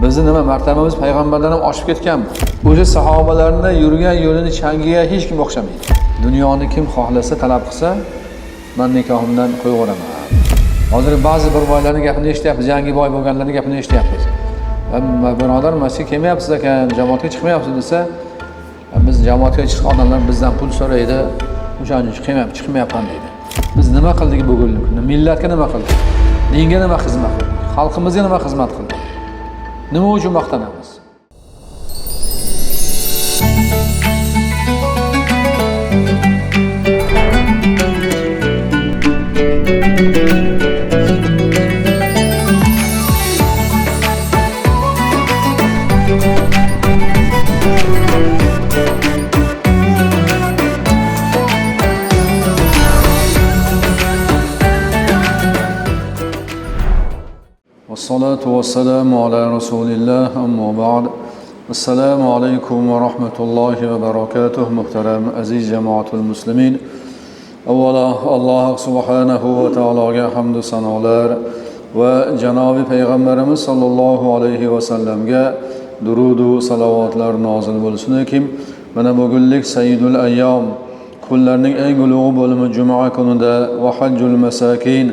Bizni nima martabamiz payg'ambardan ham oshib ketgan. O'sha sahobalarning yurgan yo'lini changiga hech kim o'xshamaydi. Dunyoni kim xohlasa, talab qilsa, men nikohimdan qo'yaveraman. Hozir ba'zi bir boylarning gapini eshityapmiz, yangi boy bo'lganlarning gapini eshityapmiz. Birodar, masjidga kelmayapsiz ekan, jamoatga chiqmayapsiz desa, biz jamoatga chiqqan odamlar bizdan pul so'raydi, o'shaning uchun chiqmayapman deydi. Biz nima qildik bugungi kunda? Millatga nima qildik? Dinga nima xizmat qildik? Xalqimizga nima xizmat qildik? Nima uchun maqtanamiz? والصلاة والسلام على رسول الله أما بعد السلام عليكم ورحمة الله وبركاته محترم عزيز جماعة المسلمين أولا الله سبحانه وتعالى حمد سنالر وجناب پیغمبرimiz sallallohu alayhi vasallamga durud va salovatlar nozil bo'lsin. Kim mana bugunlik Sayyidul Ayyam kunlarning eng ulug' bo'limi juma kunida va hajjul masakin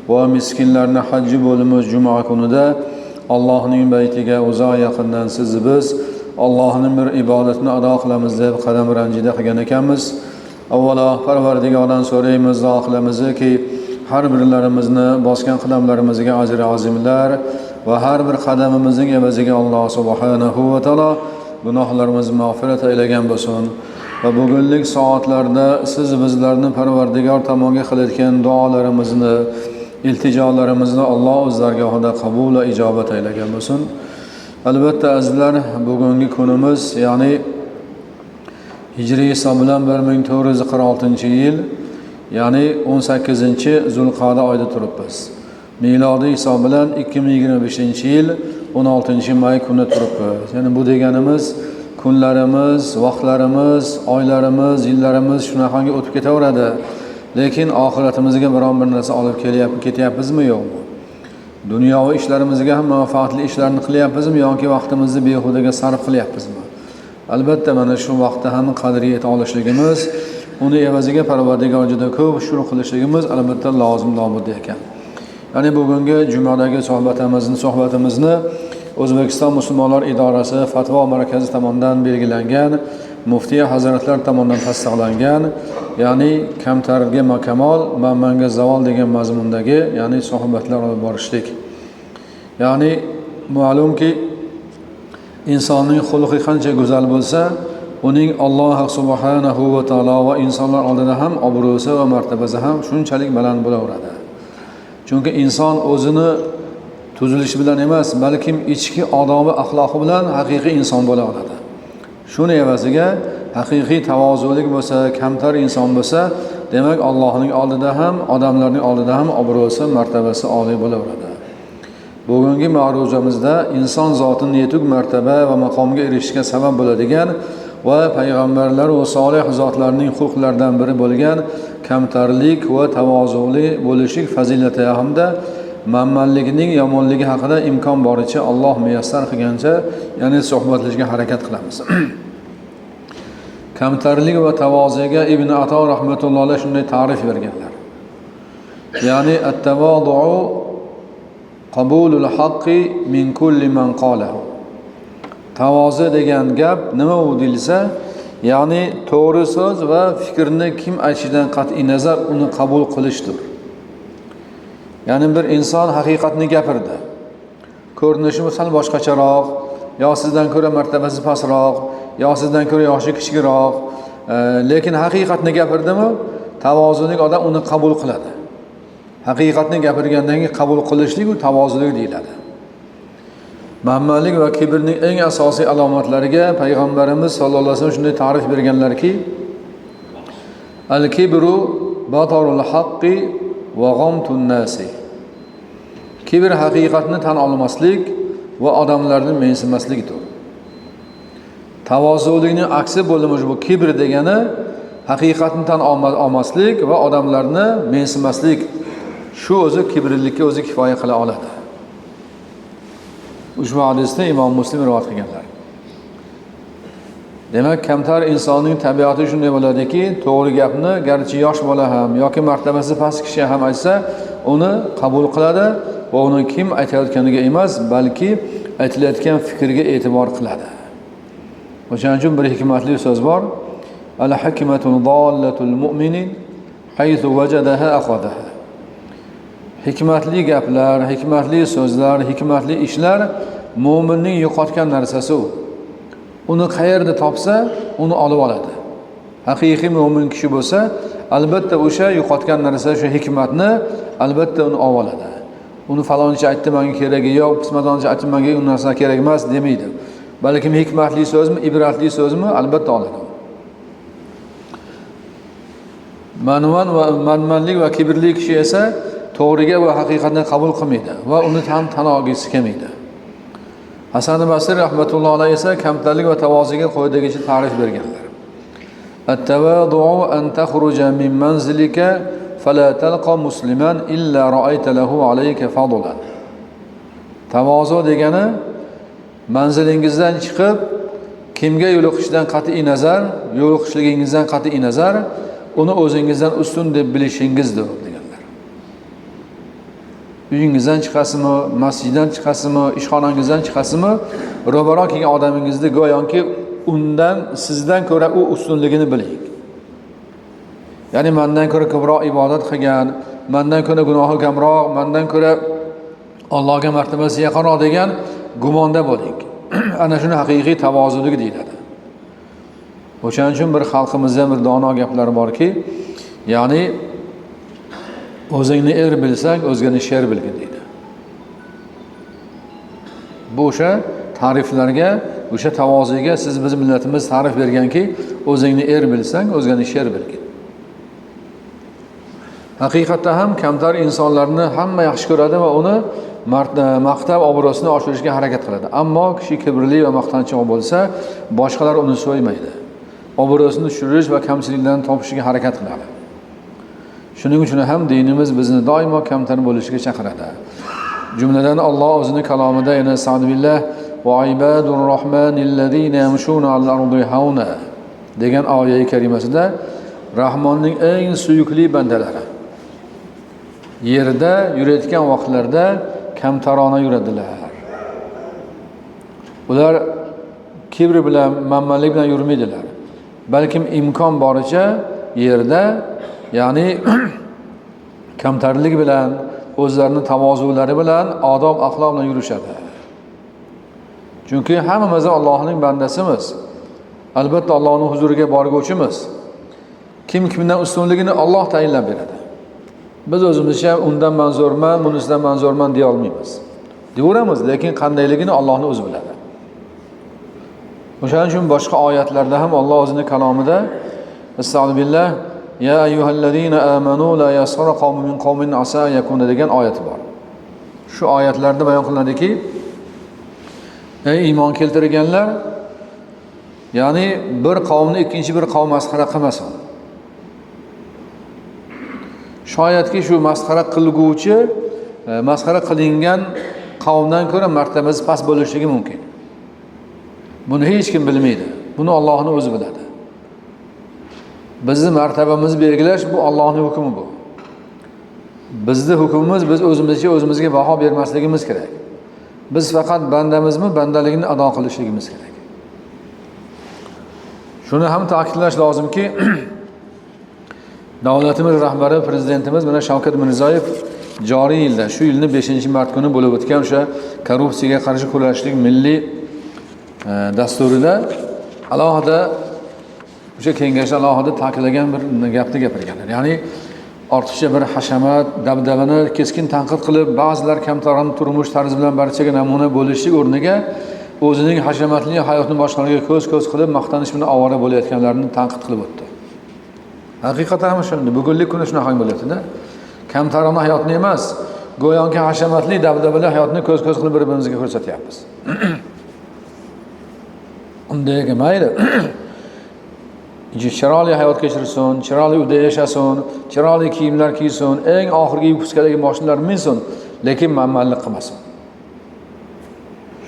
va miskinlarning hajji bo'limi juma kunida Allohning baytiga uzoq yaqindan siz biz Allohning bir ibodatini ado qilamiz deb qadam ranjida qilgan ekanmiz. Avvalo Parvardigordan so'raymiz, duo qilamizki, har birlarimizni bosgan qadamlarimizga ajr azimlar va har bir qadamimizning evaziga Alloh subhanahu va taolo gunohlarimizni mag'firat aylagan bo'lsin. Va bugunlik soatlarda siz bizlarni Parvardigor tomoniga qilayotgan duolarimizni, iltijolarimizni Alloh o'z dargohida qabul va ijobat aylagan bo'lsin. Albatta azizlar, bugungi kunimiz, ya'ni hijriy hisob bilan 1446-yil, ya'ni 18-Zulqa'da oyida turibmiz. Milodiy hisob bilan 2025-yil 16-may kuni turibmiz. Ya'ni bu deganimiz kunlarimiz, vaqtlarimiz, oylarimiz, yillarimiz shunaqangi o'tib ketaveradi. Lekin oxiratimizga biron bir narsa olib ketyapmizmi yo'qmi? Dunyoviy ishlarimizga ham manfaatli ishlarni qilyapmizmi yoki vaqtimizni behudaga sarf qilyapmizmi? Albatta mana shu vaqtda ham qadriga yeta olishligimiz, uni evaziga Parvardigor juda ko'p shukr qilishligimiz albatta lozim nobud ekan. Ya'ni bugungi jumadagi suhbatimizni O'zbekiston Musulmonlar idorasi Fatvo markazi tomonidan belgilangan, muftiy hazratlar tomonidan tasdiqlangan, ya'ni kamtarga kamol, manmanga zavol degan mazmundagi, ya'ni suhbatlar olib borishlik. Ya'ni ma'lumki, insonning xulqi qancha go'zal bo'lsa, uning Alloh subhanahu va taolo va insonlar oldida ham obro'si va martabasi ham shunchalik baland bo'laveradi. Chunki inson o'zini tuzilishi bilan emas, balkim ichki odobi axloqi bilan haqiqiy inson bo'la oladi. Shuni evaziga haqiqiy tavozulik bo'lsa, kamtar inson bo'lsa, demak Allohning oldida ham, odamlarning oldida ham obro'si, martabasi oliy bo'laveradi. Bugungi ma'ruzamizda inson zotining yetuk martaba va maqomga erishishga sabab bo'ladigan va payg'ambarlar va solih zotlarning xulqlaridan biri bo'lgan kamtarlik va tavozuli bo'lishlik fazilati hamda manmanlikning yomonligi haqida imkon boricha Alloh muyassar qilgancha, ya'ni suhbatlashishga harakat qilamiz. Kamtarlik va tavozuga Ibn Ato rahmatullohi alayhi shunday ta'rif berganlar. Ya'ni at-tavodu qabulul haqqi min kulli man qalahu. Tavozu degan gap nima u deyilsa, ya'ni to'g'ri so'z va fikrni kim aytishidan qat'iy nazar uni qabul qilishdir. Ya'ni bir inson haqiqatni gapirdi. Ko'rinishi sal boshqacharoq, yo sizdan ko'ra martabasi pastroq, yo sizdan ko'ra yoshi kichikroq, lekin haqiqatni gapirdimi, tavozulik odam uni qabul qiladi. Haqiqatni gapirgandan keyin qabul qilishlik u tavozulik deyiladi. Manmanlik va kibrning eng asosiy alomatlariga payg'ambarimiz sollallohu alayhi vasallam shunday ta'rif berganlarki, al-kibru batarul haqqi va ghamtun nasi. Kibr haqiqatni tan olmaslik va odamlarni mensimaslikdir. Tavozulikning aksi bo'limi bu kibr degani haqiqatni tan olmaslik va odamlarni mensimaslik. Shu o'zi kibrlikka o'zi kifoya qila oladi. Ushbu hadisni Imom Muslim rivoyat qilganlar. Demak, kamtar insonning tabiati shunday bo'ladiki, to'g'ri gapni garchi yosh bola ham yoki martabasi past kishi ham aytsa, uni qabul qiladi va uni kim aytayotganiga emas, balki aytilayotgan fikrga e'tibor qiladi. O'shaning uchun bir hikmatli so'z bor: "Al-hikmatu dallatul mu'mini haythu wajadaha akhadaha." Hikmatli gaplar, hikmatli so'zlar, hikmatli ishlar mo'minning yo'qotgan narsasi u. Uni qayerda topsa, uni olib oladi. Haqiqiy mo'min kishi bo'lsa, albatta o'sha yo'qotgan narsa, shu hikmatni albatta uni olib oladi. Uni falonchi aytdi menga keragi yo'q, pismadonchi aytdi menga u narsa kerak emas demaydi. Balkim hikmatli so'zmi, ibratli so'zmi albatta oladi. Manmanlik va kibrli kishi esa to'g'riga va haqiqatni qabul qilmaydi va uni tan olgisi kelmaydi. Hasan Basri rahmatullohi alayhi esa kamtarlik va tavozuga qo'yidagicha ta'rif berganlar. At-tavadu'u an takhruja min manzilika fala talqa musliman illa ra'ayta lahu alayka fadlan. Tavozu degani manzilingizdan chiqib kimga yo'liqishdan qat'iy nazar, yo'liqishligingizdan qat'iy nazar, uni o'zingizdan ustun deb bilishingizdir deganlar. Uyingizdan chiqasizmi, masjiddan chiqasizmi, ishxonangizdan chiqasizmi, ro'baro kelgan odamingizni go'yoki undan sizdan ko'ra u ustunligini biling. Ya'ni mendan ko'ra ko'proq ibodat qilgan, mendan ko'ra gunohi kamroq, mendan ko'ra Allohga martabasi yaqinroq degan gumonda bo'ling. Ana shuni haqiqiy tavozullik deyiladi. O'shaning uchun bir xalqimizda bir dono gaplar borki, ya'ni o'zingni er bilsang, o'zgani sher bilgin deydi. Bu o'sha ta'riflarga, o'sha tavozuga siz biz millatimiz ta'rif berganki, o'zingni er bilsang, o'zgani sher bilgin. Haqiqatda ham kamtar insonlarni hamma yaxshi ko'radi va uni maqtab obro'sini oshirishga harakat qiladi. Ammo kishi kibrli va maqtanchoq bo'lsa, boshqalar uni so'ymaydi. Obro'sini tushirish va kamchiliklarni topishga harakat qiladi. Shuning uchun ham dinimiz bizni doimo kamtar bo'lishga chaqiradi. Jumladan Alloh o'zining kalomida yana Sa'dbillah va ibadur rohmanillazina yamshuna al-ardi hauna degan oyat karimasida Rahmonning eng suyukli bandalari yerda yurayotgan vaqtlarda kamtarona yuradilar. Ular kibr bilan, manmanlik bilan yurmaydilar. Balkim imkon boricha yerda, ya'ni kamtarlik bilan, o'zlarining tavozulari bilan, odob axloq bilan yurishadi. Chunki hammamiz Allohning bandasimiz. Albatta Allohning huzuriga borguvchimiz. Kim kimdan ustunligini Alloh tayinlab beradi. Biz o'zimizcha undan manzurman, bunisidan manzurman deya olmaymiz. Deyveramiz, lekin qandayligini Allohning o'zi biladi. O'shaning uchun boshqa oyatlarda ham Alloh o'zining kalomida Estağfirullah ya ayyuhallazina amanu la yasra qawmun min qawmin asa yakuna degan oyati bor. Shu oyatlarda bayon qilinadiki, ey iymon keltirganlar, ya'ni bir qavmni ikkinchi bir qavm masxara qilmasin. Shoyatki shu masxara qilguvchi, masxara qilingan qavmdan ko'ra martabasi past bo'lishligi mumkin. Buni hech kim bilmaydi. Buni Allohning o'zi biladi. Bizning martabamizni belgilash bu Allohning hukmi bu. Bizning hukmimiz biz o'zimizga baho bermasligimiz kerak. Biz faqat bandamizmi, bandaligini ado qilishligimiz kerak. Shuni ham ta'kidlash lozimki, davlatimiz rahbari, prezidentimiz mana Shavkat Mirziyoyev joriy yilda, shu yilning 5-mart kuni bo'lib o'tgan o'sha korrupsiyaga qarshi kurashlik milliy dasturida alohida o'sha kengashda alohida ta'kidlagan bir gapni gapirganlar. Ya'ni ortiqcha bir hashamat, dabdabani keskin tanqid qilib, ba'zilar kamtarona turmush tarzi bilan barchaga namuna bo'lishlik o'rniga o'zining hashamatli hayotini boshqalarga ko'z qilib maqtanish bilan ovora bo'layotganlarni tanqid qilib o'tdi. Haqiqatan ham shunday. Bugungi kunda shunaqa bo'lyapti-da. Kamtarona hayotni emas, go'yoki hashamatli, dabdabali hayotni ko'z qilib bir-birimizga ko'rsatyapmiz. Undagi mayli. Chiroyli hayot kechirsin, chiroyli uyda yashasin, chiroyli kiyimlar kiysin, eng oxirgi yuksakdagi mashinalar minsin, lekin manmanlik qilmasin.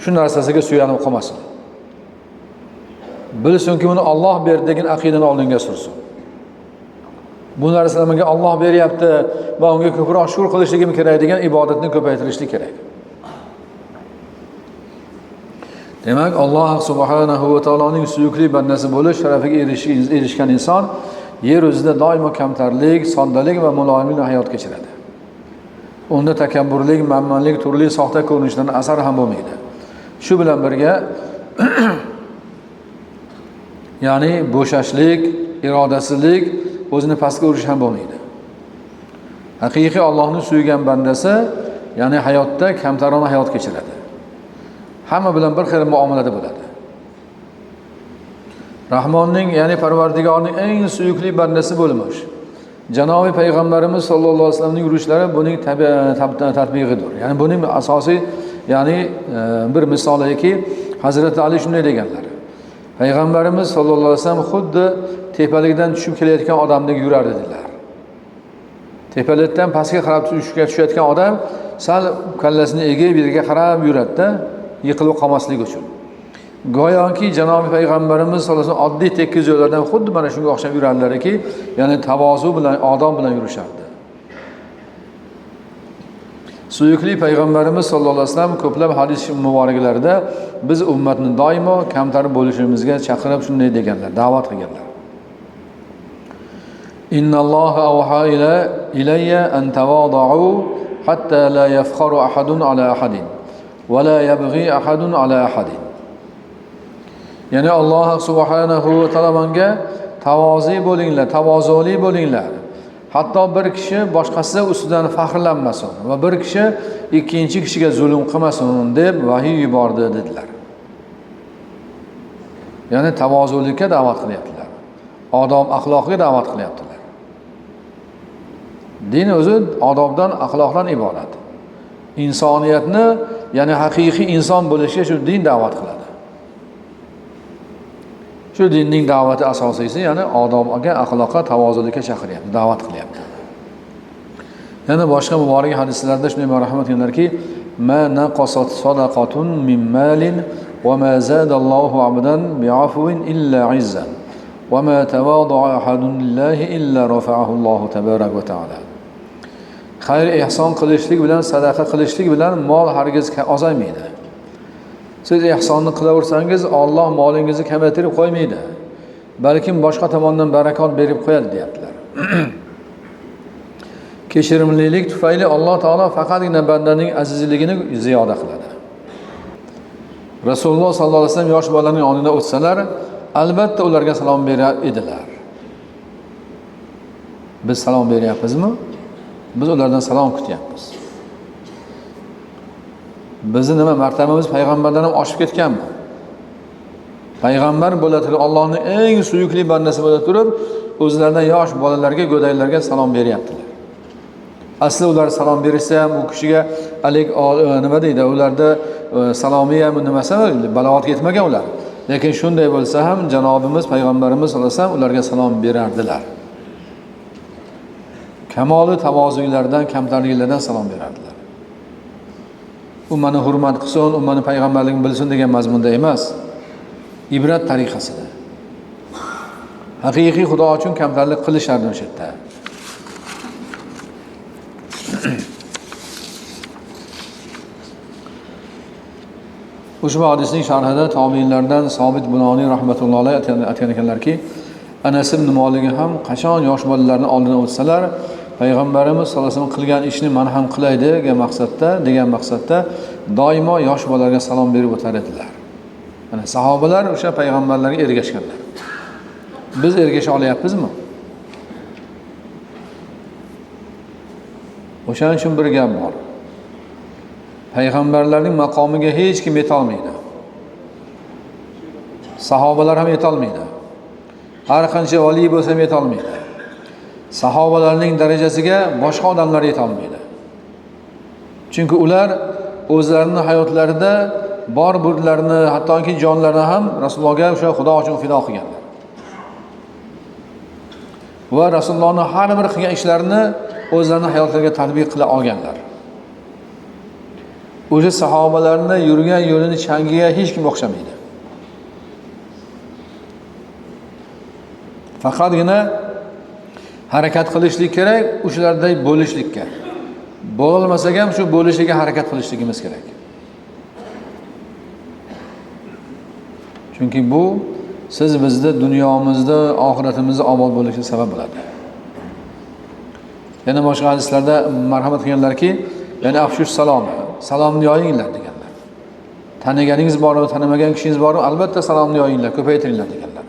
shu narsasiga suyanib qolmasin. Bilsinki buni Alloh berdi degan aqidani oldinga sursin. Bu narsalar menga Alloh beryapti va unga ko'proq shukr qilishligim kerak degan ibodatni ko'paytirishlik kerak. Demak, Alloh subhanahu va taoloning suyukli bandasi bo'lish sharafiga erishgan inson yer yuzida doimo kamtarlik, soddalik va muloyimlik hayot kechiradi. Unda takabburlik, manmanlik, turli soxta ko'rinishlarning asari ham bo'lmaydi. Shu bilan birga ya'ni bo'shashlik, irodasizlik, o'zini pastga urish ham bo'lmaydi. Haqiqiy Allohni suygan bandasi ya'ni hayotda kamtarona hayot kechiradi. Hamma bilan bir xil muomalada bo'ladi. Rahmonning ya'ni Parvardigorning eng suyukli bandasi bo'lmoq. Janobi payg'ambarimiz sollallohu alayhi vasallamning yurishlari buning tatbiqidir. Ya'ni buning asosiy ya'ni bir misoliki Hazrati Ali shunday deganlar. Payg'ambarimiz sollallohu alayhi vasallam xuddi tepalikdan tushib kelayotgan odamdek yurar edilar. Tepalikdan pastga qarab tushayotgan odam sal kallasini egib yerga qarab yuradi-da, yiqilib qolmaslik uchun. Go'yoki Janobi payg'ambarimiz sollallohu alayhi vasallam oddiy tekis yo'llardan xuddi mana shunga o'xshab yurarlarki, ya'ni tavozu bilan, odam bilan yurishardi. Suyukli payg'ambarimiz sollallohu alayhi vasallam ko'plab hadis muboraklarida biz ummatni doimo kamtar bo'lishimizga chaqirib shunday deganlar, da'vat qilganlar. Innalloha awha ilayya an tawada'u hatta la yafkharu ahadun ala ahadin va la yabghi ahadun ala ahadin. Ya'ni Alloh subhanahu va taolo menga tavozi bo'linglar, tavozuli bo'linglar. Hatto bir kishi boshqasi ustidan faxrlanmasin va bir kishi ikkinchi kishiga zulm qilmasin deb vahiy yubordi dedilar. Ya'ni tavozulikka da'vat qilyaptilar. Odob, axloqga da'vat qilyaptilar. Din o'zi odobdan, axloqdan iborat. Insoniyatni, ya'ni haqiqiy inson bo'lishga shu din da'vat qiladi. Shu dinning da'vati asosiysi, ya'ni odobga, axloqqa, tavozulikka chaqiryapti, da'vat qilyapti. Yana boshqa muborak hadislarda shunday marhamat qilganlarki, ma naqasat sadaqatun min malin va ma zadallohu abdan bi'afwin illa izzan va ma tawada'a ahadun lillahi illa rafa'ahu Alloh tabarak va taala. Xayr ihson qilishlik bilan, sadaqa qilishlik bilan mol hargiz ozaymaydi. Siz ihsonni qilaversangiz, Alloh molingizni kamaytirib qo'ymaydi. Balkim boshqa tomondan barakot berib qo'yadi, deyaptilar. Kechirimlilik tufayli Alloh taolo faqatgina bandaning azizligini ziyoda qiladi. Rasululloh sallallohu alayhi vasallam yosh bolalarning yonidan o'tsalar, albatta ularga salom berar edilar. Biz salom beryapmizmi? Biz ulardan salom kutyapmiz. Bizni nima martabamiz payg'ambardan ham oshib ketganmi? Payg'ambar bo'la turib, Allohning eng suyukli bandasi bo'la turib, o'zlaridan yosh bolalarga, go'daylarga salom beryaptilar. Asli ular salom berishsa ham u kishiga alik nima deydi, ularda salomiy ham nimasi balog'at yetmagan ular. Lekin shunday bo'lsa ham janobimiz payg'ambarimiz sollallohu alayhi vasallam ularga salom berardilar. Kamoli tavozuylardan, kamtarliklardan salom berardilar. U meni hurmat qilsin, u meni payg'ambarligim bilsin degan mazmunda emas. Ibrat tariqasida. Haqiqiy Xudo uchun kamtarlik qilishardi o'sha yerda. Ushbu hadisning sharhida tobiinlardan Sobit Bunoniy rahmatullohi alayhi aytgan ekanlarki, Anas ibn Malik ham qachon yosh bolalarni oldidan o'tsalar, payg'ambarimiz sollallohu alayhi vasallam qilgan ishni men ham qilay degan maqsadda doimo yosh bolalarga salom berib o'tar edilar. Mana sahobalar o'sha payg'ambarlarga ergashganlar. Biz ergasha olyapmizmi? O'shaning uchun bir gap bor. Payg'ambarlarning maqomiga hech kim yeta olmaydi. Sahobalar ham yeta olmaydi. Har qancha vali bo'lsa ham yeta olmaydi. Sahobalarning darajasiga boshqa odamlar yeta olmaydi. Chunki ular o'zlarining hayotlarida bor burlarini, hattoki jonlarini ham Rasulullohga o'sha Xudo uchun fido qilganlar. Va Rasulullohning har bir qilgan ishlarini o'zlarining hayotlariga tatbiq qila olganlar. o'sha sahobalarni yurgan yo'lini changiga hech kim o'xshamaydi. Faqatgina harakat qilishlik kerak, o'shalarday bo'lishlikka. Bo'lolmasak ham shu bo'lishlikka harakat qilishligimiz kerak. Chunki bu siz bizda dunyomizda, oxiratimizda obod bo'lishiga sabab bo'ladi. Yana boshqa hadislarda marhamat qilganlarki, ya'ni afshush salomni yoyinglar deganlar. Taniganingiz bormi, tanimagan kishingiz bormi, albatta salomni yoyinglar, ko'paytiringlar deganlar.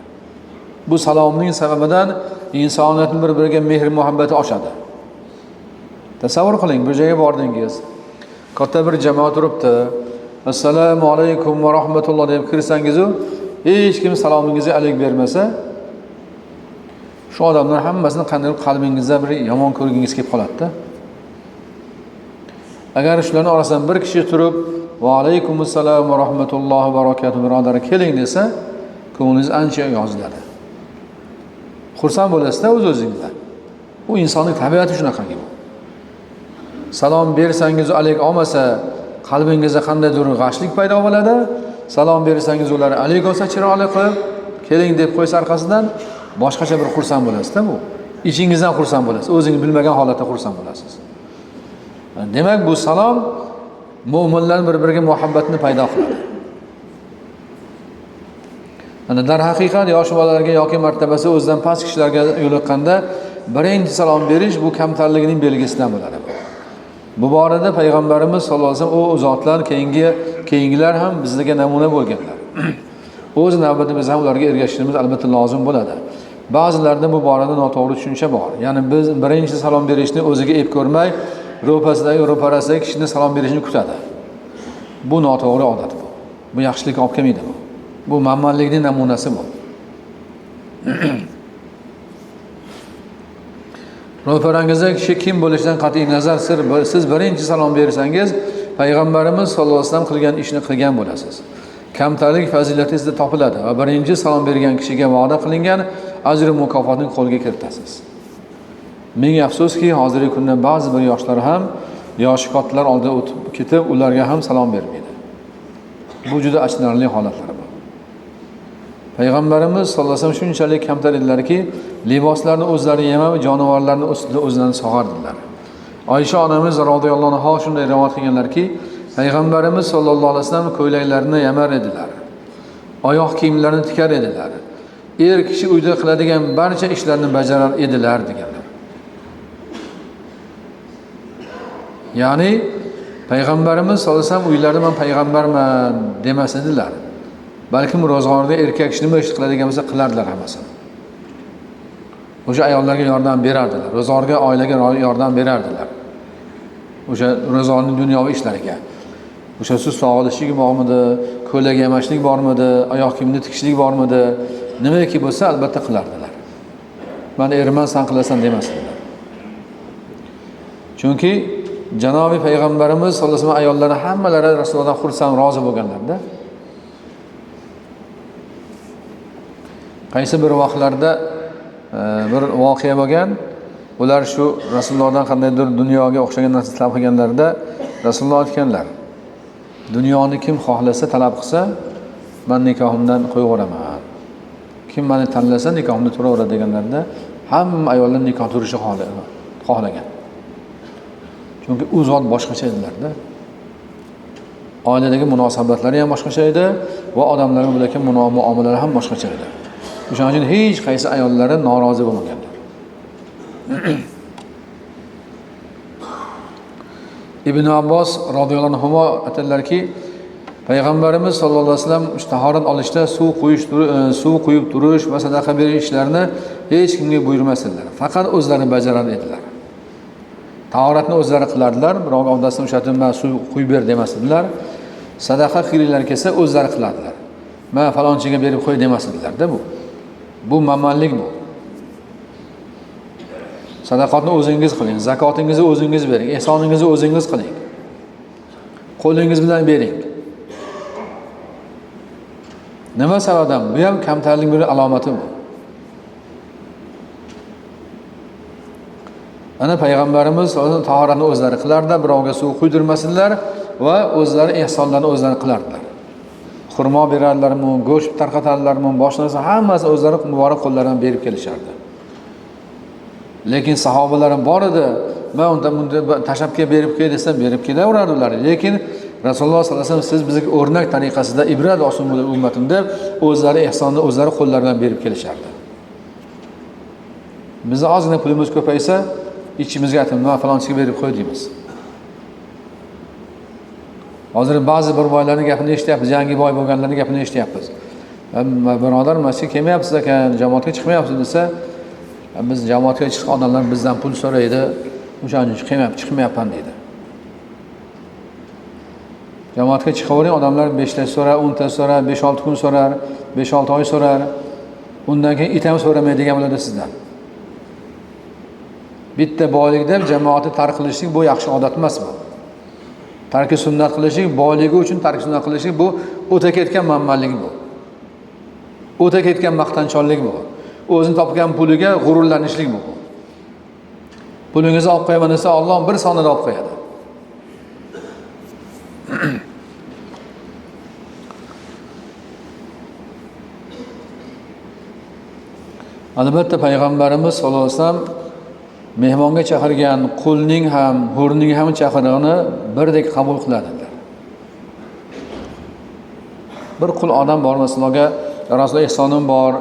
Bu salomning sababidan insoniyatning bir-biriga mehr muhabbati oshadi. Tasavvur qiling, bir joyga bordingiz. Katta bir jamoat turibdi. Assalomu alaykum va rahmatulloh deb kirsangiz-u, hech kim salomingizga alik bermasa, shu odamlar hammasini qanday qalbingizda bir yomon ko'rgingiz kelib qoladi-da. Agar shularning orasidan bir kishi turib, va alaykumussalom va rahmatullohi va barakatuh birodar keling desa, ko'nglingiz ancha yoziladi. Xursand bo'lasiz-da o'z-o'zingizdan. Bu insonning tabiati shunaqa bu. Salom bersangiz alik olmasa, qalbingizda qandaydir g'ashlik paydo bo'ladi. Salom bersangiz ular alik olsa chiroyli qilib, keling deb qo'ysa orqasidan boshqacha bir xursand bo'lasiz-da bu. Ichingizdan xursand bo'lasiz, o'zingiz bilmagan holatda xursand bo'lasiz. Demak, bu salom mu'minlar bir-biriga muhabbatni paydo qiladi. Ana darhaqiqat yosh bolalarga yoki martabasi o'zidan past kishilarga yo'liqqanda birinchi salom berish bu kamtarligining belgisidan bo'ladi. Bu borada payg'ambarimiz sollallohu alayhi vasallam o zotlar keyingilar ham bizga namuna bo'lganlar. O'z navbatida biz ham ularga ergashishimiz albatta lozim bo'ladi. Ba'zilarda bu borada noto'g'ri tushuncha bor. Ya'ni biz birinchi salom berishni o'ziga ep ko'rmay, ro'parasidagi kishini salom berishni kutadi. Bu noto'g'ri odat bu. Bu yaxshilik olib kelmaydi bu. Bu manmanlikning namunasi bu. Ro'parangizda kishi kim bo'lishidan qat'iy nazar siz birinchi salom bersangiz, payg'ambarimiz sollallohu alayhi vasallam qilgan ishni qilgan bo'lasiz. Kamtarlik fazilati sizda topiladi va birinchi salom bergan kishiga va'da qilingan ajr mukofotni qo'lga kiritasiz. Ming afsuski, hozirgi kunda ba'zi bir yoshlar ham yoshi kattalar oldiga o'tib ketib, ularga ham salom bermaydi. Bu juda achinarli holatlar bu. Payg'ambarimiz sollallohu alayhi vasallam shunchalik kamtar edilarki, liboslarni o'zlari yemab, jonivorlarni ustida o'zlarini sog'ardilar. Oysha onamiz radhiyallohu anha shunday rivoyat qilganlarki, payg'ambarimiz sollallohu alayhi vasallam ko'ylaklarini yamar edilar. Oyoq kiyimlarini tikar edilar. Er kishi uyda qiladigan barcha ishlarni bajarar edilar deganlar. Ya'ni payg'ambarimiz sollallohu alayhi vasallam uylarida men payg'ambarman demas edilar. Balkim ro'zg'orda erkak kishi nima ish qiladigan bo'lsa qilardilar hammasini. O'sha ayollarga yordam berardilar, ro'zg'orga, oilaga yordam berardilar. O'sha ro'zg'orning dunyoviy ishlariga. O'sha suv sog'ilishlik bormidi, ko'ylak yamashlik bormidi, oyoq kiyimni tikishlik bormidi, nimaki bo'lsa albatta qilardilar. Men erman san qilasan demasdilar. Chunki janobi payg'ambarimiz sollallohu alayhi vasallam ayollari hammalari Rasulullohdan xursand, rozi bo'lganlarda. Qaysi bir vaqtlarda bir voqea bo'lgan, ular shu Rasulullohdan qandaydir dunyoga o'xshagan narsa talab qilganlarida Rasululloh aytganlar: "Dunyoni kim xohlasa, talab qilsa, men nikohimdan qo'yaveraman. Kim meni tanlasa, nikohimni turaveradi" deganlarda, hamma ayollar nikoh turishni xohlagan. Chunki u zot boshqacha edilar-da. Oiladagi munosabatlari ham boshqacha edi va odamlar bilan muomalalari ham boshqacha edi. O'shaning uchun hech qaysi ayollari norozi bo'lmaganlar. Ibn Abbos radhiyallohu anhu aytadilarki, payg'ambarimiz sollallohu alayhi vasallam tahorat olishda suv quyib turish va sadaqa berish ishlarini hech kimga buyurmasdilar. Faqat o'zlari bajarar edilar. Tahoratni o'zlari qilardilar, biroq odamni o'shatib men suv quyib ber demasdilar. Sadaqa qilinglar kelsa o'zlari qilardilar. Men falonchiga berib qo'y demasdilar-da bu. Bu manmanlik bu. Sadaqatni o'zingiz qiling, zakotingizni o'zingiz bering, ehsoningizni o'zingiz qiling. Qo'lingiz bilan bering. Nima sababdan? Bu ham kamtarlik bir alomati bu. Ana payg'ambarimiz tahoratni o'zlari qilardi, birovga suv quydirmasdilar, va o'zlari ehsonlarni o'zlari qilardilar. Xurmo berarlarmi, go'sht tarqatarlarmi, boshqa narsa hammasi o'zlari muborak qo'llaridan berib kelishardi. Lekin sahobalarim bor edi, men undan tashlab kelib berib kel desam, berib kelaveradilar. Lekin Rasululloh sollallohu alayhi vasallam siz bizga o'rnak tariqasida ibrat olsin bu ummatim deb o'zlari ehsonni o'zlari qo'llaridan berib kelishardi. Bizda ozgina pulimiz ko'paysa, ichimizga aytib, "Men falonchiga berib qo'y" deymiz. Hozir ba'zi bir boylarning gapini eshityapmiz, yangi boy bo'lganlarning gapini eshityapmiz. Birodar, masjidga kelmayapsiz ekan, jamoatga chiqmayapsiz desa, biz jamoatga chiqqan odamlar bizdan pul so'raydi, o'shaning uchun chiqmayapman deydi. Jamoatga chiqavering, odamlar 5 ta so'rar, 10 ta so'rar, 5-6 kun so'rar, 5-6 oy so'rar. Undan keyin it ham so'ramaydigan bo'ladi sizdan. Bitta boylikda jamoatni tark qilishlik bu yaxshi odat emas bu. Tarki sunnat qilishlik, boyligi uchun tarki sunnat qilishlik bu o'ta ketgan manmanlik bu. O'ta ketgan maqtanchollik bu. O'zini topgan puliga g'ururlanishlik bu. Pulingizni olib qo'yaman desa, Alloh bir sonida olib qo'yadi. Albatta payg'ambarimiz sollallohu alayhi vasallam mehmonga chaqirgan qulning ham, hurning ham chaqirig'ini birdek qabul qiladilar. Bir qul odam bor masalanga, "Ya Rasululloh, ehsonim bor,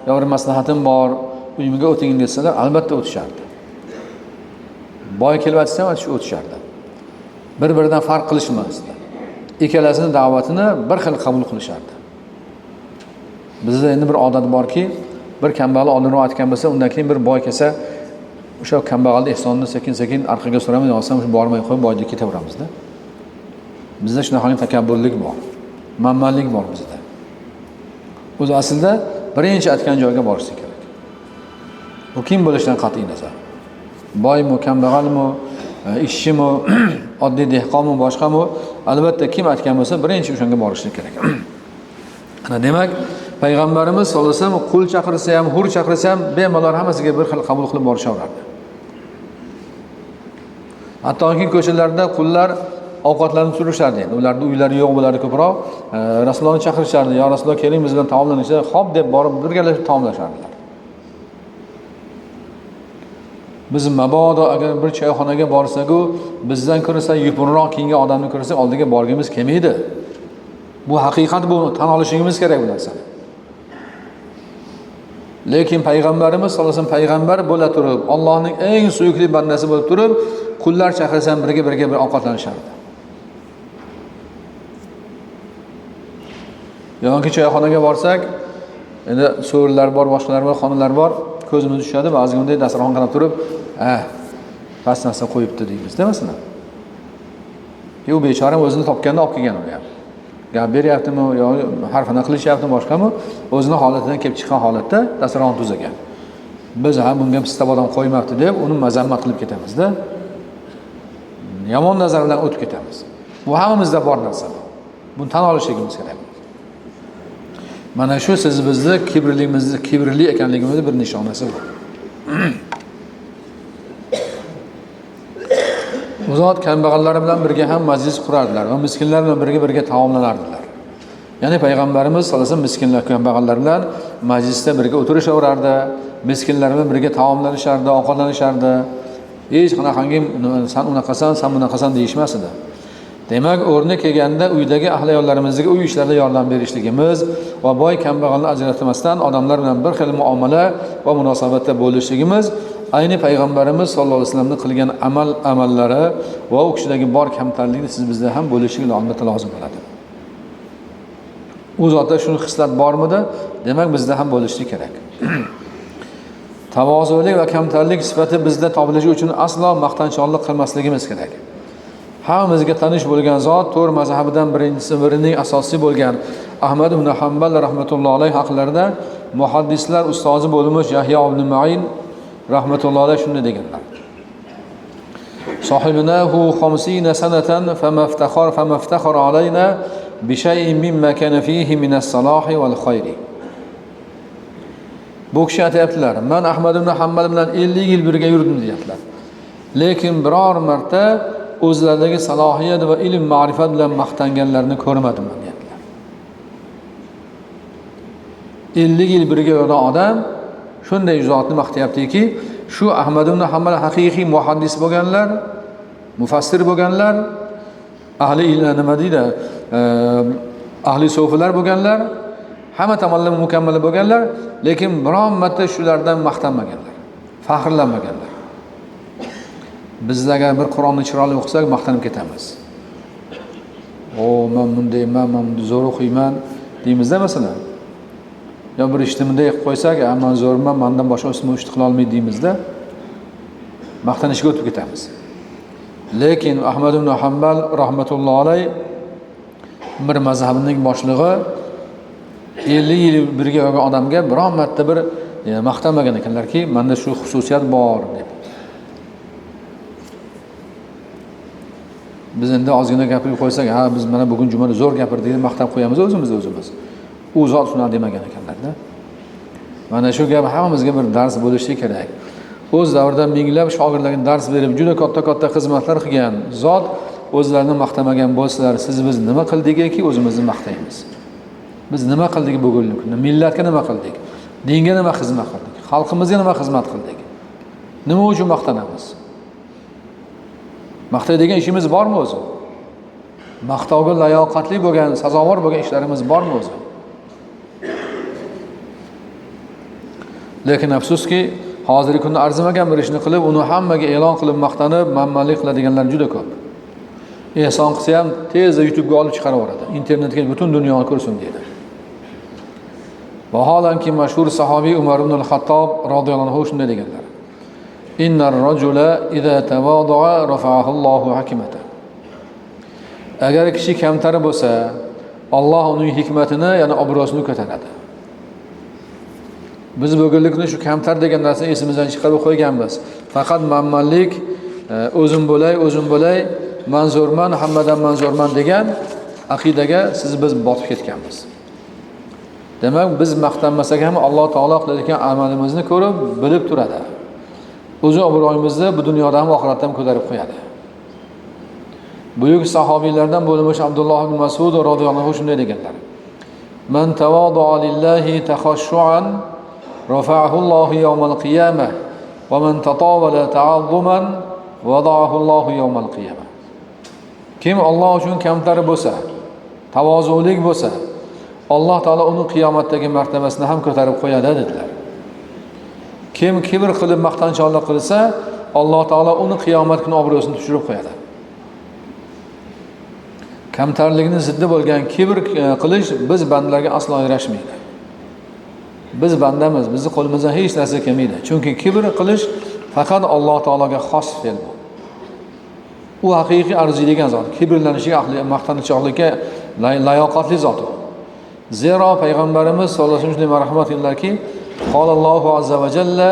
yo bir maslahatim bor, uyimga o'ting" desalar, albatta o'tishardi. Boy kelib aytsa ham o'tishardi. Bir-biridan farq qilishmasdi. Ikkalasining da'vatini bir xil qabul qilishardi. Bizda endi bir odat borki, bir kambag'al oldinroq aytgan bo'lsa, undan keyin bir boy kelsa, o'sha kambag'alning ehsonini sekin-sekin orqaga so'ramay olsam, o'sha bormay qo'yib boyga ketaveramizda. Bizda shunaqa takabburlik bor, manmanlik bor bizda. O'zi aslida birinchi aytgan joyga borish kerak. Bu kim bo'lishidan qat'iy nazar. Boymi, kambag'almi, ishchimi, oddiy dehqonmi, boshqami, albatta kim aytgan bo'lsa, birinchi o'shanga borish kerak. Ana demak, payg'ambarimiz sollallohu alayhi vasallam qul chaqirsa ham, hur chaqirsa ham bemalol hammasiga bir xil qabul qilib borishaverardi. Hattoki ko'chalarda qullar ovqatlanib turishardi. Ularda uylari yo'q bo'lardi ko'proq. Rasulullohni chaqirishardi. "Ya Rasululloh, keling biz bilan taomlanishlar." Xo'p deb borib birgalashib taomlashardilar. Biz mabodo agar bir choyxonaga borsak-ku, bizdan ko'rsa yupinroq kiyingan odamni ko'rsak, oldiga borgimiz kelmaydi. Bu haqiqat, bu tan olishimiz kerak bu narsani. Lekin payg'ambarimiz sollallohu alayhi vasallam payg'ambar bo'la turib, Allohning eng suyukli bandasi bo'lib turib, qullar chaqirsa ham birga bir ovqatlanishardi. Yo'nki choyxonaga borsak, endi so'rlar bor, boshqalar bor, xonalar bor, ko'zimiz tushadi, ba'ziga unday dasturxon qarab turib, past narsa qo'yibdi deymiz, demasizmi? U bechora o'zini topganda olib kelgan uni ham. Gap beryaptimi yo harfini qilishyaptimi boshqami, o'zini holatidan kelib chiqqan holatda dasturxon tuzagan. Biz ham bunga pista odam qo'ymabdi deb uni mazammat qilib ketamizda. Yomon nazar bilan o'tib ketamiz. Bu hammamizda bor narsa. Buni tan olishimiz kerak. Mana shu siz bizni kibrli ekanligimizni bir nishonasi bu. Uzot kambag'allar bilan birga ham majlis qurardilar va miskinlar bilan birga taomlanardilar. Ya'ni payg'ambarimiz sollallohu alayhi vasallam miskinlar, kambag'allar bilan majlisda birga o'tirishaverardi, miskinlar bilan birga taomlanishardi, ovqatlanishardi. Hech qanaqangi "Sen unaqasan, sen bunaqasan" deyishmas edi. Demak, o'rni kelganda uydagi ahli ayollarimizga uy ishlarida yordam berishligimiz va boy kambag'alni ajratmasdan odamlar bilan bir xil muomala va munosabatda bo'lishligimiz ayni payg'ambarimiz sollallohu alayhi vasallamning qilgan amallari va u kishidagi bor kamtarlikni siz bizda ham bo'lishlik albatta lozim bo'ladi. U zotda shuni xislat bormidi? Demak, bizda ham bo'lishi kerak. Tavozulik va kamtarlik sifati bizda topilishi uchun aslo maqtanchollik qilmasligimiz kerak. Hammamizga tanish bo'lgan zot to'rt mazhabidan birining asosiy bo'lgan Ahmad ibn Hanbal rahmatullohi alayhi haqlarida muhaddislar ustozi bo'lmish Yahyo ibn Ma'in rahmatullohi alayhi shunday deganlar. Sahibnahu 50 sanatan famaftakhara alayna bi shay'in mimma kana fihi min as-salahi wal khayri. Bu kishi aytayaptilar, men Ahmad ibn Hanbal bilan 50 yil birga yurdim deyaptilar. Lekin biror marta o'zlaridagi salohiyat va ilm ma'rifat bilan maqtanganlarini ko'rmadim men deyaptilar. 50 yil birga yurgan odam shunday zotni maqtayaptiki, shu Ahmad ibn Hanbal haqiqiy muhaddis bo'lganlar, mufassir bo'lganlar, ahli nima deydi, ahli so'filar bo'lganlar, hamma tomonlama mukammal bo'lganlar, lekin biron marta shulardan maqtanmaganlar, faxrlanmaganlar. Biz agar bir Qur'onni chiroyli o'qisak maqtanib ketamiz. Men bundayman, men zo'r o'qiyman deymizda masalan. Yo bir ishni bunday qilib qo'ysak, men zo'rman, mendan boshqa ismi ishni qila olmaydi deymizda. Maqtanishga o'tib ketamiz. Lekin Ahmad ibn Hanbal rahmatullohi alayh bir mazhabning boshlig'i 50 yil birga yurgan odamga biron marta bir maqtanmagan ekanlarki, menda shu xususiyat bor deb. Biz endi ozgina gapirib qo'ysak, ha biz mana bugun jumada zo'r gapirdik deb maqtab qo'yamiz o'zimiz. U zot shuni demagan ekanlar-da. Mana shu gap hammamizga bir dars bo'lishi kerak. O'z davrida minglab shogirdlarga dars berib, juda katta xizmatlar qilgan zot o'zlarini maqtamagan bo'lsalar, siz biz nima qildikki o'zimizni maqtaymiz? Biz nima qildik bugungi kunda? Millatga nima qildik? Dinga nima xizmat qildik? Xalqimizga nima xizmat qildik? Nima uchun maqtanamiz? Maqtaydigan ishimiz bormi o'zi? Maqtovga layoqatli bo'lgan, sazovor bo'lgan ishlarimiz bormi o'zi? Lekin afsuski, hozirgi kunda arzimagan bir ishni qilib, uni hammaga e'lon qilib maqtanib, manmanlik qiladiganlar juda ko'p. Ehson qilsa ham tezda YouTube'ga olib chiqarib yuboradi. Internetga butun dunyoni ko'rsin deydi. Vaholanki mashhur sahobiy Umar ibn al-Xattob radhiyallohu anhu shunday deganlar: "Innar rajula idza tawada'a rafa'ahu Allohu hikmata." Agar kishi kamtar bo'lsa, Alloh uning hikmatini, ya'ni obro'sini ko'taradi. Biz bugungi kunda shu kamtar degan narsani esimizdan chiqarib qo'yganmiz. Faqat manmanlik, o'zim bo'lay, manzurman, hammadan manzurman degan aqidaga biz botib ketganmiz. Demak, biz maqtanmasak ham Alloh taolo qilayotgan amalimizni ko'rib, bilib turadi. O'zi obro'yimizni bu dunyoda ham oxiratda ham ko'tarib qo'yadi. Buyuk sahobiylardan bo'lmoq Abdulloh ibn Mas'ud radhiyallohu anhu shunday deganlar: "Man tawada'a lillahi takhashshu'an rafa'ahu Allohu yawmal qiyamah va man tatawala ta'azzuman wada'ahu Allohu yawmal qiyamah." Kim Alloh uchun kamtar bo'lsa, tavozulik bo'lsa, Alloh taolo uni qiyomatdagi martabasini ham ko'tarib qo'yadi dedilar. Kim kibr qilib maqtanchoqlik qilsa, Alloh taolo uni qiyomat kuni obro'sini tushirib qo'yadi. Kamtarlikning ziddi bo'lgan kibr qilish biz bandalarga aslo yarashmaydi. Biz bandamiz, bizning qo'limizdan hech narsa kelmaydi. Chunki kibr qilish faqat Alloh taologa xos fe'l bu. U haqiqiy arziydigan zot. Kibrlanishiga, maqtanchoqlikka layoqatli zot u. Zero payg'ambarimiz sollallohu alayhi vasallam marhamat qildilarki, qolallohu azza va jalla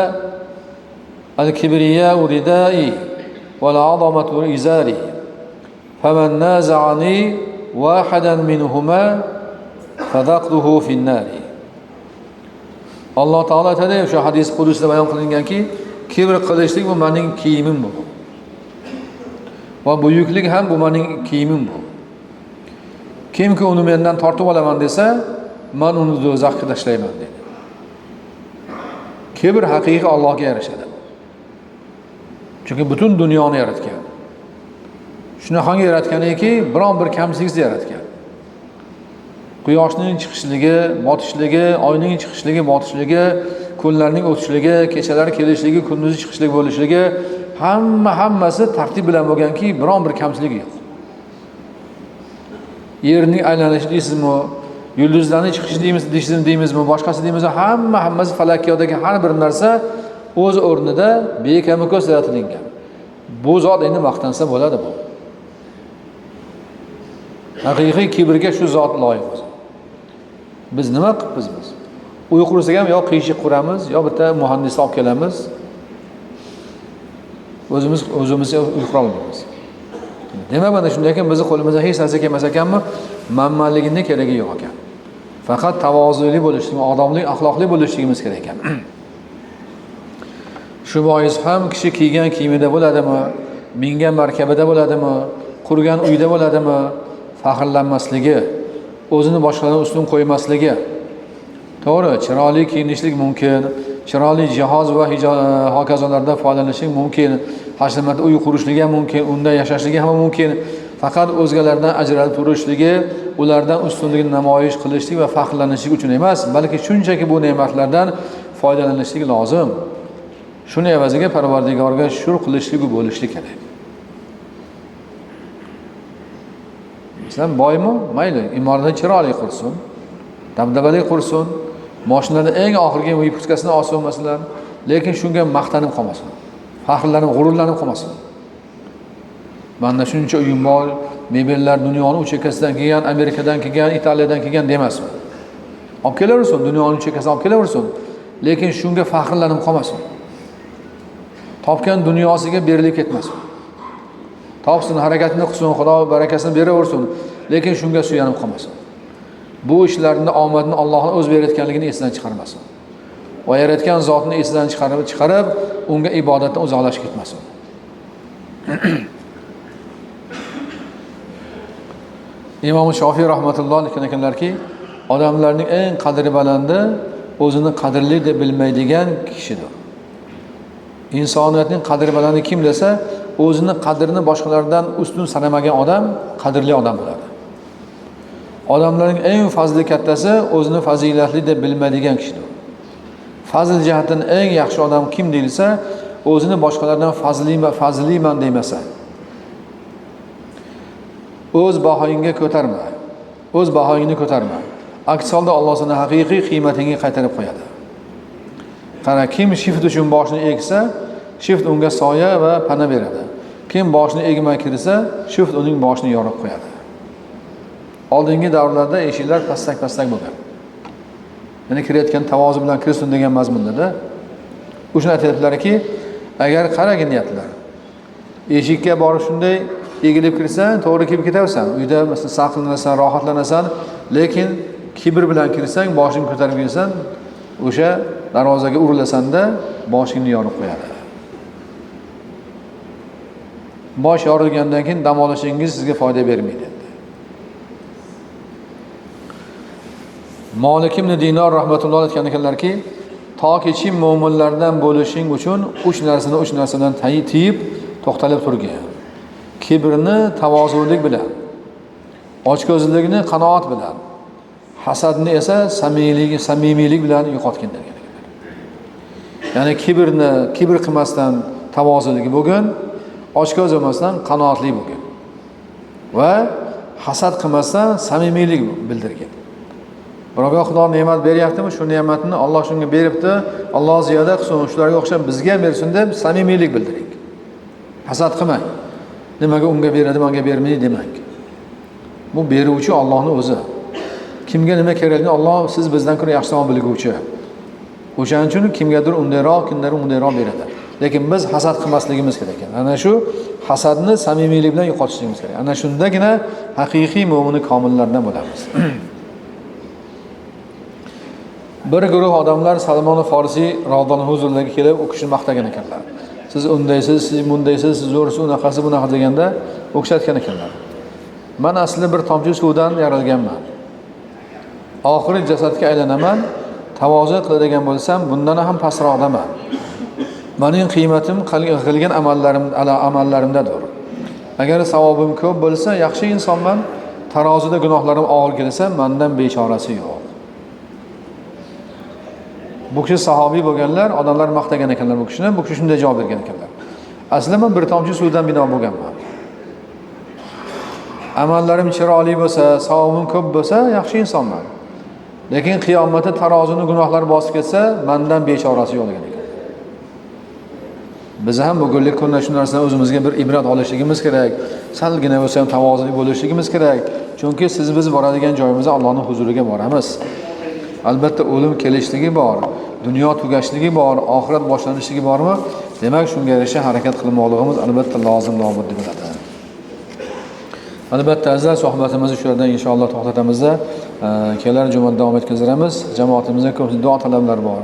al-kibriya'u ridai wal 'azamatu izari faman naza'ani wahidan minhuma fadaqtuhu fin-nari. Alloh taolo aytadi, o'sha hadis qudusda bayon qilinganki, kibr qilishlik bu mening kiyimim bu. Va buyuklik ham bu mening kiyimim bu. Kimki uni mendan tortib olaman desa, men uni do'zaxga tashlayman dedi. Kibr haqiqiy Allohga yarashadi. Chunki butun dunyoni yaratgan. Shunaqangi yaratganiki, biron bir kamchiliksiz yaratgan. Quyoshning chiqishligi, botishligi, oyning chiqishligi, botishligi, kunlarning o'tishligi, kechalar kelishligi, kunduzi chiqishligi bo'lishligi hammasi tartib bilan bo'lganki, biron bir kamchiligi yo'q. Yerning aylanishi deysizmi, yulduzlarning chiqishi deymizmi, boshqasi deymizmi, hammasi falakiyodagi har bir narsa o'z o'rnida bekamikos yaratilgan. Bu zot endi maqtansa bo'ladi bu. Haqiqiy kibrga shu zot loyiq o'zi. Biz nima qilibmiz biz? Uy qursak ham yo qiyshiq quramiz, yo bitta muhandis olib kelamiz. O'zimiz uy qura olmaymiz. Demak, mana shunday ekan, bizni qo'limizdan hech narsa kelmas ekanmi, manmanligini keragi yo'q ekan. Faqat tavozuli bo'lishimiz, odamli, axloqli bo'lishimiz kerak ekan. Shu bois ham kishi kiygan kiyimida bo'ladimi, mingan markabida bo'ladimi, qurgan uyda bo'ladimi, faxrlanmasligi, o'zini boshqalardan ustun qo'ymasligi. To'g'ri, chiroyli kiyinishlik mumkin, chiroyli jihoz va hokazolardan foydalanishlik mumkin, hashamatli uy qurishligi ham mumkin, unda yashashligi ham mumkin. Faqat o'zgalardan ajralib turishligi, ulardan ustunlikni namoyish qilishlik va faxrlanishlik uchun emas, balki shunchaki bu ne'matlardan foydalanishlik lozim. Shuni evaziga Parvardigorga shukr qilishlik va bo'lishlik kerak. Masalan, boymi? Mayli, imoratni chiroyli qursin, dabdabali qursin, mashinani eng oxirgi viputkasini olsin masalan, lekin shunga maqtanib qolmasin. Faxrlanib, g'ururlanib qolmasin. Manda shuncha uyim bor, mebellar dunyoning uch chekkasidan kelgan, Amerikadan kelgan, Italiyadan kelgan demasin. Olib kelaversin, dunyoning uch chekkasidan olib kelaversin, lekin shunga faxrlanib qolmasin. Topgan dunyosiga berilib ketmasin. Topsin, harakatini qilsin, Xudo barakasini beraversin, lekin shunga suyanib qolmasin. Bu ishlarning omadini Allohning o'zi berayotganligini esidan chiqarmasin. Va yaratgan zotni esidan chiqarib, unga ibodatdan uzoqlashib ketmasin. Imom Shofiy rahmatulloh aytganlarki, odamlarning eng qadri balandi o'zini qadrli deb bilmaydigan kishidir. Insoniyatning qadri balandi kim desa, o'zini qadrini boshqalardan ustun sanamagan odam qadrli odam bo'ladi. Odamlarning eng fazli kattasi o'zini fazilatli deb bilmaydigan kishidir. Fazil jihatdan eng yaxshi odam kim deyilsa, o'zini boshqalardan fazliman demasa. O'z bahoyingga ko'tarma. O'z bahoyingni ko'tarma. Aks holda Alloh seni haqiqiy qiymatingga qaytarib qo'yadi. Qara, kim shift uchun boshini egsa, shift unga soya va pana beradi. Kim boshini egmay kirsa, shift uning boshini yorib qo'yadi. Oldingi davrlarda eshiklar pastak-pastak bo'lgan. Ya'ni kirayotgan tavozu bilan kirsin degan mazmunda-da. O'shani aytadilarki, agar qaragin niyatlar. Eshikka borib shunday egilib kirsan, to'g'ri kirib ketaversan. Uyda masalan saqlanasan, rohatlanasan, lekin kibr bilan kirsang, boshingni ko'tarib kirsan, o'sha darvozaga urilasanda boshingni yorib qo'yadi. Bosh yorilgandan keyin dam olishingiz sizga foyda bermaydi. Malik ibn Dinor rahmatulloh aytgan ekanlarki, toki chin mo'minlardan bo'lishing uchun uch narsadan tiyib to'xtalib turgan. Kibrni tavozulik bilan, ochko'zlikni qanoat bilan, hasadni esa samimiylik bilan yo'qotgan degan. Ya'ni kibr qilmasdan tavozuligi bo'lgan, ochko'z bo'lmasdan qanoatli bo'lgan va hasad qilmasdan samimiylik bildirgan. Birovga Xudo ne'mat beryaptimi, shu ne'matni Alloh shunga beribdi, Alloh ziyoda qilsin, shularga o'xshab bizga ham bersin deb samimiylik bildiring. Hasad qilmang. Nimaga unga beradi, menga bermaydi demang. Bu beruvchi Allohning o'zi. Kimga nima kerakligini Alloh siz bizdan ko'ra yaxshiroq bilguvchi. O'shaning uchun kimgadir undayroq, kimgadir undayroq beradi. Lekin biz hasad qilmasligimiz kerak ekan. Ana shu hasadni samimiylik bilan yo'qotishimiz kerak. Ana shundagina haqiqiy mo'min komillardan bo'lamiz. Bir guruh odamlar Salmon Farisiy radhiyallohu huzurlariga kelib, u kishini maqtagan ekanlar. Siz undaysiz, siz bundaysiz, siz zo'rsiz, unaqasi bunaqa deganda u kishi aytgan ekanlar. Men asli bir tomchi suvdan yaralganman. Oxiri jasadga aylanaman. Tavozu qiladigan bo'lsam, bundan ham pastroqdaman. Mening qiymatim qilgan amallarimdadir. Agar savobim ko'p bo'lsa, yaxshi insonman. Tarozida gunohlarim og'ir kelsa, mendan bechorasi yo'q. Bu kishi sahobiy bo'lganlar, odamlar maqtagan ekanlar bu kishini. Bu kishi shunday javob bergan ekanlar. Aslida men bir tomchi suvdan bino bo'lganman. Amallarim chiroyli bo'lsa, savobim ko'p bo'lsa, yaxshi insonman. Lekin qiyomatda tarozini gunohlar bosib ketsa, mendan bechorasi yo'q degan ekan. Biz ham bugunlik kunda shu narsadan o'zimizga bir ibrat olishligimiz kerak. Salgina bo'lsa ham tavozuli bo'lishligimiz kerak. Chunki biz boradigan joyimizda Allohning huzuriga boramiz. Albatta o'lim kelishligi bor, dunyo tugashligi bor, oxirat boshlanishligi bormi? Demak, shunga yarasha harakat qilmoqligimiz albatta lozim bo'ladi. Albatta azizlar, suhbatimizni shu yerda inshaalloh to'xtatamiz. Kelar jumada davom etkazamiz. Jamoatimizda ko'p duo talablari bor.